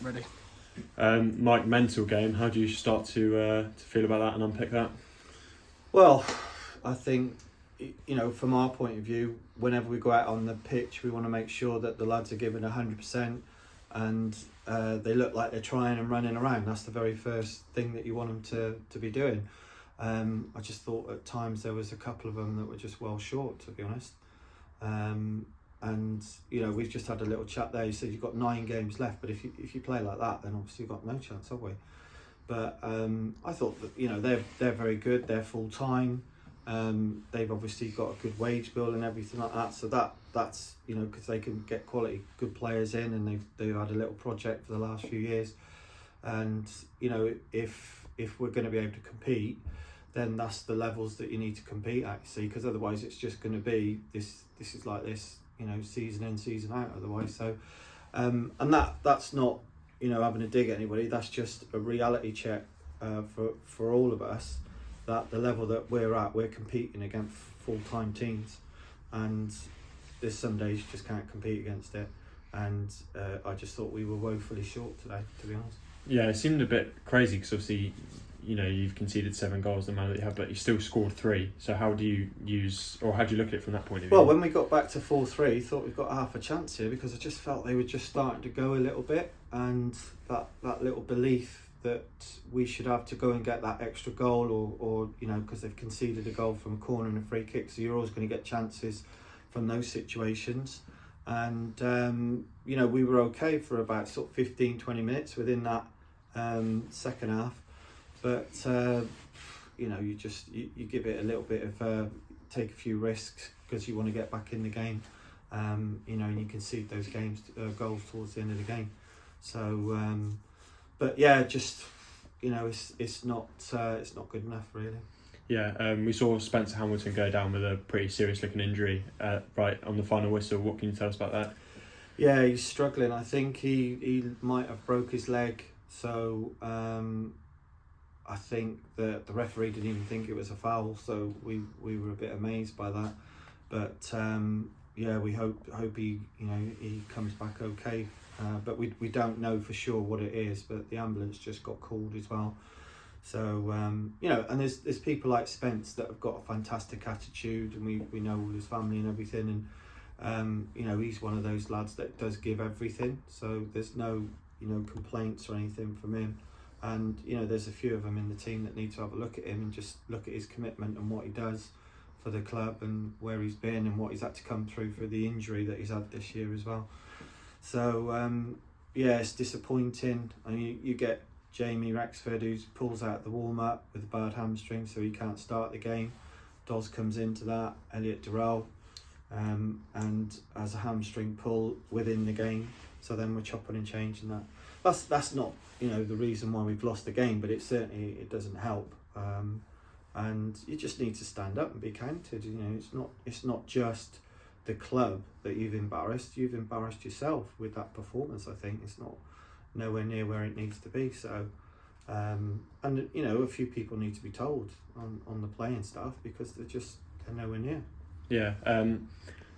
ready. Mike, mental game. How do you start to feel about that and unpick that? Well, I think, from our point of view, whenever we go out on the pitch, we want to make sure that the lads are giving 100% and they look like they're trying and running around. That's the very first thing that you want them to be doing. I just thought at times there was a couple of them that were just well short, to be honest. And we've just had a little chat there. You said you've got 9 games left, but if you play like that, then obviously you've got no chance, have we? But I thought that they're very good. They're full time. They've obviously got a good wage bill and everything like that. So that's because they can get quality good players in, and they've had a little project for the last few years. And if we're going to be able to compete, then that's the levels that you need to compete at. See, because otherwise it's just going to be this is like this, season in season out. Otherwise, so and that's not having a dig at anybody. That's just a reality check for all of us, that the level that we're at, we're competing against full-time teams, and there's some days you just can't compete against it. And I just thought we were woefully short today, to be honest. Yeah, it seemed a bit crazy because obviously, you've conceded 7 goals, the amount that you have, but you still scored 3. So how do you how do you look at it from that point of view? Well, when we got back to 4-3, thought we've got half a chance here, because I just felt they were just starting to go a little bit, and that little belief that we should have to go and get that extra goal, or because they've conceded a goal from a corner and a free kick, so you're always going to get chances from those situations. And we were okay for about sort of 15-20 minutes within that second half, but you give it a little bit of take a few risks because you want to get back in the game, and you concede those goals towards the end of the game. So but yeah, just it's not good enough, really. Yeah, we saw Spencer Hamilton go down with a pretty serious looking injury right on the final whistle. What can you tell us about that? Yeah, he's struggling. I think he might have broke his leg. So I think that the referee didn't even think it was a foul. So we were a bit amazed by that. But we hope he he comes back okay. But we don't know for sure what it is. But the ambulance just got called as well. So and there's people like Spence that have got a fantastic attitude, and we know all his family and everything, and he's one of those lads that does give everything. So there's no complaints or anything from him, and there's a few of them in the team that need to have a look at him and just look at his commitment and what he does for the club and where he's been and what he's had to come through for the injury that he's had this year as well. So it's disappointing. I mean, you get Jamie Rexford, who pulls out the warm-up with a bad hamstring, so he can't start the game. Doz comes into that, Elliot Durrell, and has a hamstring pull within the game, so then we're chopping and changing that. That's not the reason why we've lost the game, but it doesn't help, and you just need to stand up and be counted. It's not just the club that you've embarrassed yourself with that performance. I think it's not nowhere near where it needs to be. So and a few people need to be told on the playing staff, because they're nowhere near. Yeah,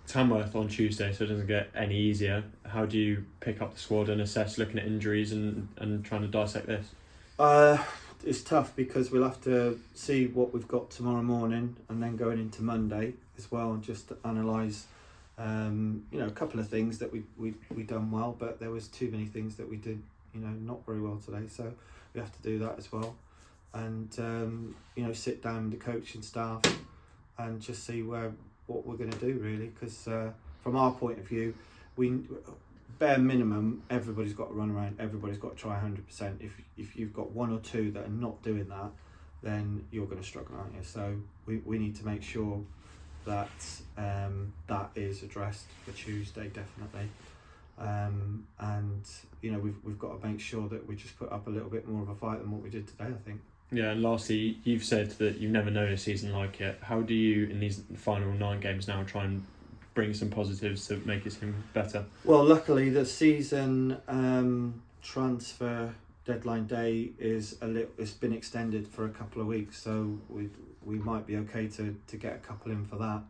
Tamworth on Tuesday, so it doesn't get any easier. How do you pick up the squad and assess looking at injuries and trying to dissect this? It's tough, because we'll have to see what we've got tomorrow morning, and then going into Monday as well, and just analyse a couple of things that we done well, but there was too many things that we did not very well today, so we have to do that as well, and sit down with the coaching staff and just see what we're going to do, really, because from our point of view, bare minimum, everybody's got to run around, everybody's got to try 100%. If you've got 1 or 2 that are not doing that, then you're going to struggle, aren't you? So we need to make sure that that is addressed for Tuesday, definitely, and we've got to make sure that we just put up a little bit more of a fight than what we did today, I think. Yeah, and lastly, you've said that you've never known a season like it. How do you, in these final 9 games now, try and bring some positives to make it seem better? Well, luckily the season transfer deadline day it's been extended for a couple of weeks, so we might be okay to get a couple in for that,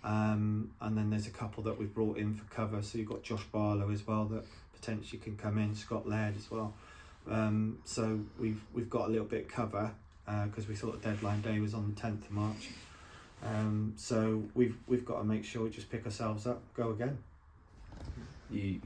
and then there's a couple that we've brought in for cover. So you've got Josh Barlow as well that potentially can come in. Scott Laird as well. So we've got a little bit of cover because we thought the deadline day was on the 10th of March. So we've got to make sure we just pick ourselves up, go again. You